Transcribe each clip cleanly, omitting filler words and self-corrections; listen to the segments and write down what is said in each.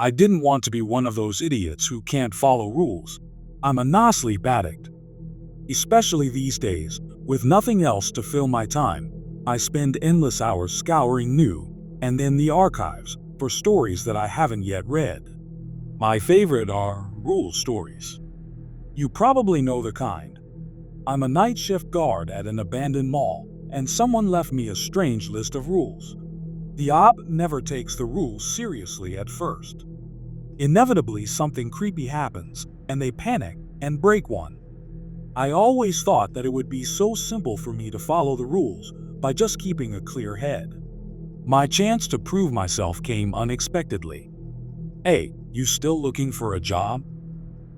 I didn't want to be one of those idiots who can't follow rules. I'm a NoSleep addict. Especially these days, with nothing else to fill my time, I spend endless hours scouring new, and then the archives, for stories that I haven't yet read. My favorite are rule stories. You probably know the kind. I'm a night shift guard at an abandoned mall, and someone left me a strange list of rules. The op never takes the rules seriously at first. Inevitably, something creepy happens, and they panic and break one. I always thought that it would be so simple for me to follow the rules by just keeping a clear head. My chance to prove myself came unexpectedly. "Hey, you still looking for a job?"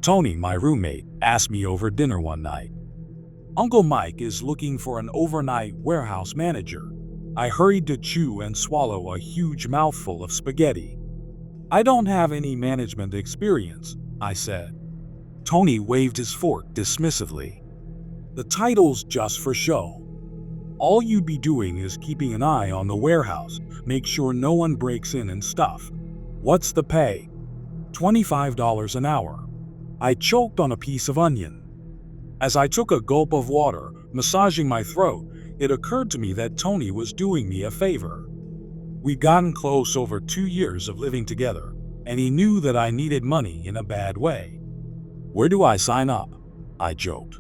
Tony, my roommate, asked me over dinner one night. "Uncle Mike is looking for an overnight warehouse manager." I hurried to chew and swallow a huge mouthful of spaghetti. "I don't have any management experience," I said. Tony waved his fork dismissively. "The title's just for show. All you'd be doing is keeping an eye on the warehouse, make sure no one breaks in and stuff." "What's the pay?" $25 an hour. I choked on a piece of onion. As I took a gulp of water, massaging my throat, it occurred to me that Tony was doing me a favor. We'd gotten close over 2 years of living together, and he knew that I needed money in a bad way. "Where do I sign up?" I joked.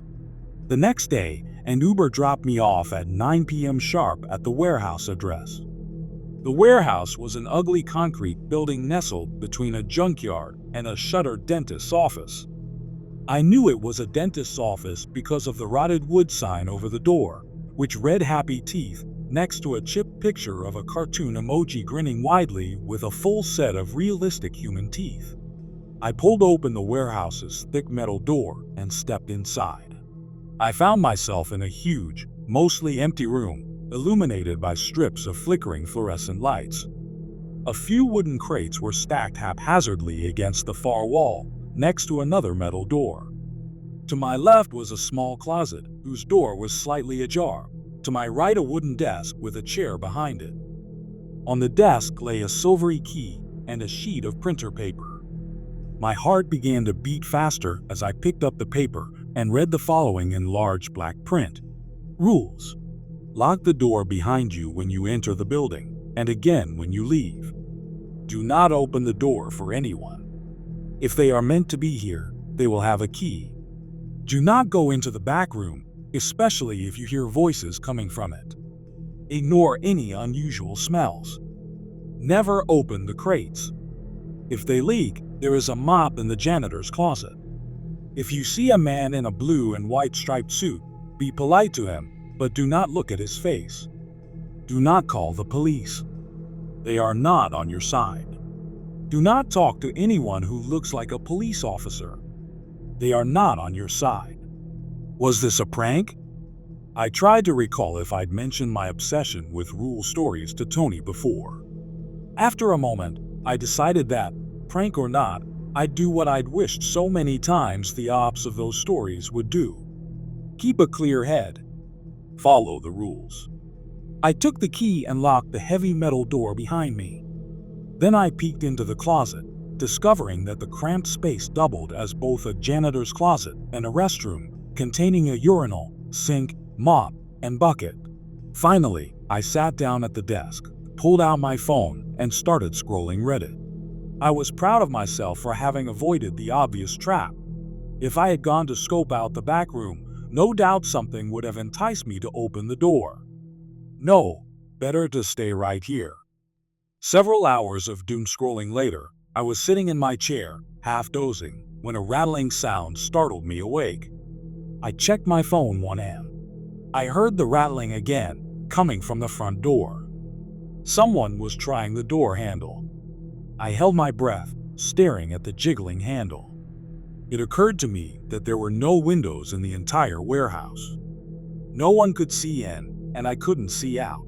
The next day, an Uber dropped me off at 9 p.m. sharp at the warehouse address. The warehouse was an ugly concrete building nestled between a junkyard and a shuttered dentist's office. I knew it was a dentist's office because of the rotted wood sign over the door, which read "Happy Teeth" next to a chipped picture of a cartoon emoji grinning widely with a full set of realistic human teeth. I pulled open the warehouse's thick metal door and stepped inside. I found myself in a huge, mostly empty room, illuminated by strips of flickering fluorescent lights. A few wooden crates were stacked haphazardly against the far wall, next to another metal door. To my left was a small closet, whose door was slightly ajar. To my right, a wooden desk with a chair behind it. On the desk lay a silvery key and a sheet of printer paper. My heart began to beat faster as I picked up the paper and read the following in large black print. "Rules. Lock the door behind you when you enter the building, and again when you leave. Do not open the door for anyone. If they are meant to be here, they will have a key. Do not go into the back room, especially if you hear voices coming from it. Ignore any unusual smells. Never open the crates. If they leak, there is a mop in the janitor's closet. If you see a man in a blue and white striped suit, be polite to him, but do not look at his face. Do not call the police. They are not on your side. Do not talk to anyone who looks like a police officer. They are not on your side." Was this a prank? I tried to recall if I'd mentioned my obsession with rule stories to Tony before. After a moment, I decided that, prank or not, I'd do what I'd wished so many times the ops of those stories would do. Keep a clear head. Follow the rules. I took the key and locked the heavy metal door behind me. Then I peeked into the closet, discovering that the cramped space doubled as both a janitor's closet and a restroom, containing a urinal, sink, mop, and bucket. Finally, I sat down at the desk, pulled out my phone, and started scrolling Reddit. I was proud of myself for having avoided the obvious trap. If I had gone to scope out the back room, no doubt something would have enticed me to open the door. No, better to stay right here. Several hours of doom scrolling later, I was sitting in my chair, half dozing, when a rattling sound startled me awake. I checked my phone 1 a.m. I heard the rattling again, coming from the front door. Someone was trying the door handle. I held my breath, staring at the jiggling handle. It occurred to me that there were no windows in the entire warehouse. No one could see in, and I couldn't see out.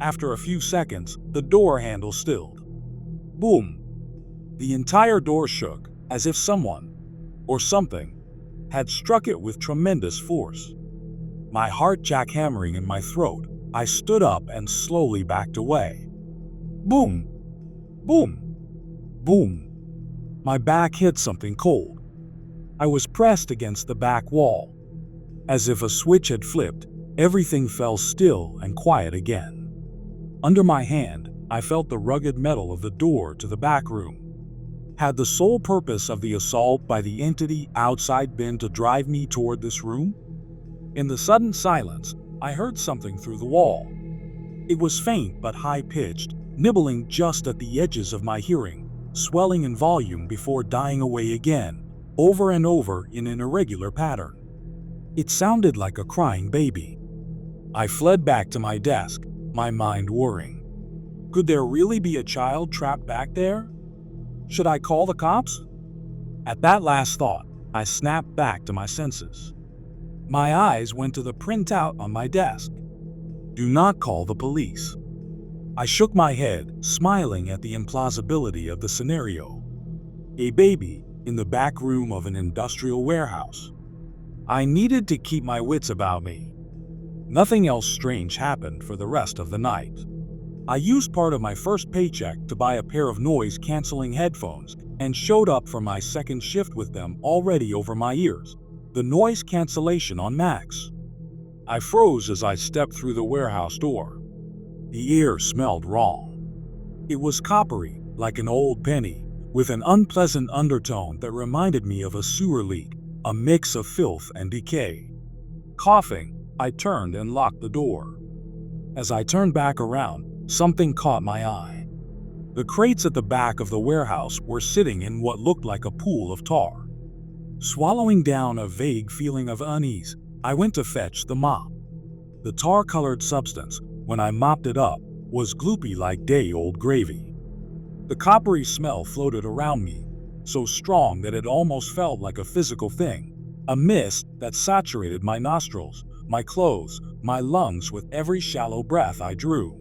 After a few seconds, the door handle stilled. Boom! The entire door shook, as if someone, or something, had struck it with tremendous force. My heart jackhammering in my throat, I stood up and slowly backed away. Boom! Boom! Boom! My back hit something cold. I was pressed against the back wall. As if a switch had flipped, everything fell still and quiet again. Under my hand, I felt the rugged metal of the door to the back room. Had the sole purpose of the assault by the entity outside been to drive me toward this room? In the sudden silence, I heard something through the wall. It was faint but high-pitched, nibbling just at the edges of my hearing, swelling in volume before dying away again, over and over in an irregular pattern. It sounded like a crying baby. I fled back to my desk, my mind whirring. Could there really be a child trapped back there? Should I call the cops? At that last thought, I snapped back to my senses. My eyes went to the printout on my desk. Do not call the police. I shook my head, smiling at the implausibility of the scenario. A baby in the back room of an industrial warehouse. I needed to keep my wits about me. Nothing else strange happened for the rest of the night. I used part of my first paycheck to buy a pair of noise-canceling headphones and showed up for my second shift with them already over my ears, the noise cancellation on max. I froze as I stepped through the warehouse door. The air smelled wrong. It was coppery, like an old penny, with an unpleasant undertone that reminded me of a sewer leak, a mix of filth and decay. Coughing, I turned and locked the door. As I turned back around, something caught my eye. The crates at the back of the warehouse were sitting in what looked like a pool of tar. Swallowing down a vague feeling of unease, I went to fetch the mop. The tar-colored substance, when I mopped it up, was gloopy like day-old gravy. The coppery smell floated around me, so strong that it almost felt like a physical thing, a mist that saturated my nostrils, my clothes, my lungs with every shallow breath I drew.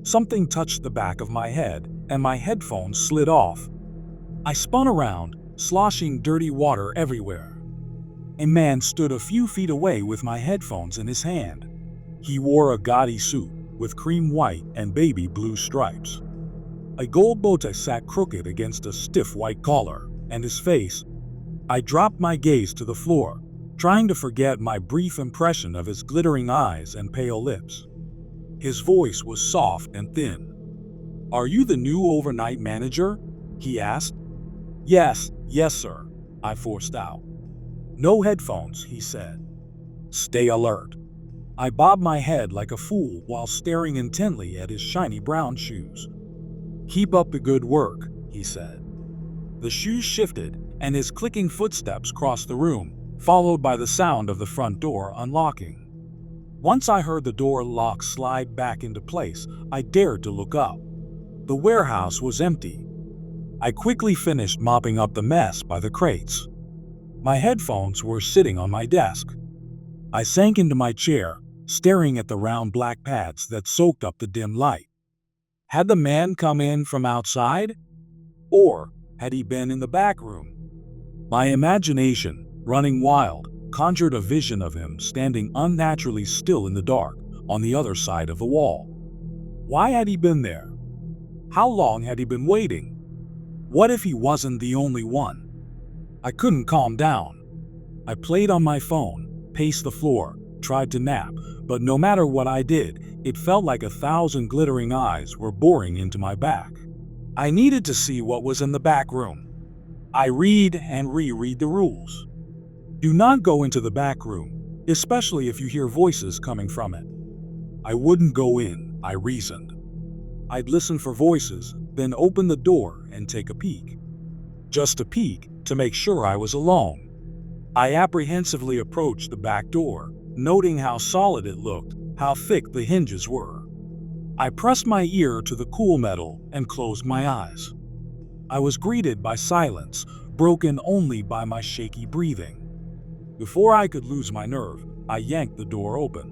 Something touched the back of my head, and my headphones slid off. I spun around, sloshing dirty water everywhere. A man stood a few feet away with my headphones in his hand. He wore a gaudy suit with cream white and baby blue stripes. A gold bow tie sat crooked against a stiff white collar, and his face. I dropped my gaze to the floor, trying to forget my brief impression of his glittering eyes and pale lips. His voice was soft and thin. "Are you the new overnight manager?" he asked. Yes, sir," I forced out. "No headphones," he said. "Stay alert." I bobbed my head like a fool while staring intently at his shiny brown shoes. "Keep up the good work," he said. The shoes shifted, and his clicking footsteps crossed the room, followed by the sound of the front door unlocking. Once I heard the door lock slide back into place, I dared to look up. The warehouse was empty. I quickly finished mopping up the mess by the crates. My headphones were sitting on my desk. I sank into my chair, staring at the round black pads that soaked up the dim light. Had the man come in from outside? Or had he been in the back room? My imagination, running wild, conjured a vision of him standing unnaturally still in the dark, on the other side of the wall. Why had he been there? How long had he been waiting? What if he wasn't the only one? I couldn't calm down. I played on my phone, paced the floor, tried to nap, but no matter what I did, it felt like 1,000 glittering eyes were boring into my back. I needed to see what was in the back room. I read and reread the rules. Do not go into the back room, especially if you hear voices coming from it. I wouldn't go in, I reasoned. I'd listen for voices, then open the door and take a peek. Just a peek, to make sure I was alone. I apprehensively approached the back door, noting how solid it looked, how thick the hinges were. I pressed my ear to the cool metal and closed my eyes. I was greeted by silence, broken only by my shaky breathing. Before I could lose my nerve, I yanked the door open.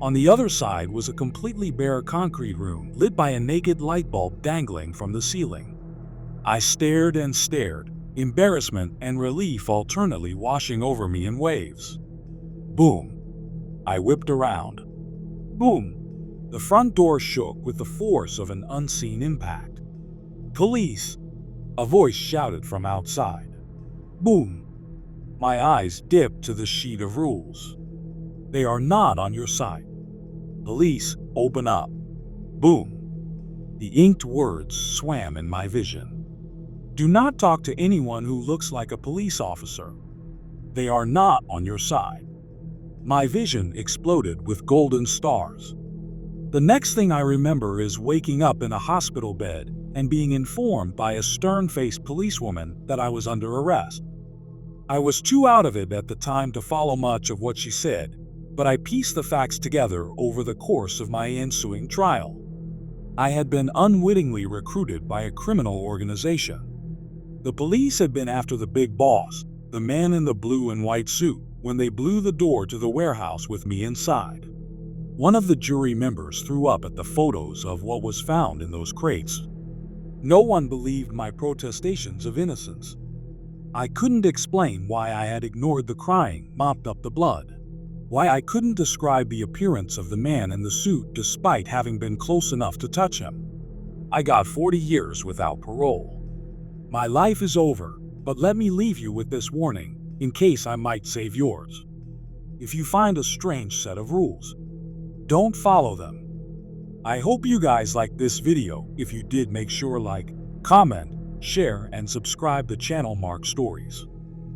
On the other side was a completely bare concrete room lit by a naked light bulb dangling from the ceiling. I stared and stared, embarrassment and relief alternately washing over me in waves. Boom. I whipped around. Boom. The front door shook with the force of an unseen impact. Police. A voice shouted from outside. Boom! My eyes dipped to the sheet of rules. They are not on your side. Police, open up. Boom! The inked words swam in my vision. Do not talk to anyone who looks like a police officer. They are not on your side. My vision exploded with golden stars. The next thing I remember is waking up in a hospital bed and being informed by a stern-faced policewoman that I was under arrest. I was too out of it at the time to follow much of what she said, but I pieced the facts together over the course of my ensuing trial. I had been unwittingly recruited by a criminal organization. The police had been after the big boss, the man in the blue and white suit, when they blew the door to the warehouse with me inside. One of the jury members threw up at the photos of what was found in those crates. No one believed my protestations of innocence. I couldn't explain why I had ignored the crying, mopped up the blood. Why I couldn't describe the appearance of the man in the suit despite having been close enough to touch him. I got 40 years without parole. My life is over, but let me leave you with this warning, in case I might save yours. If you find a strange set of rules, don't follow them. I hope you guys liked this video. If you did, make sure like, comment, share, and subscribe the channel Mark Stories.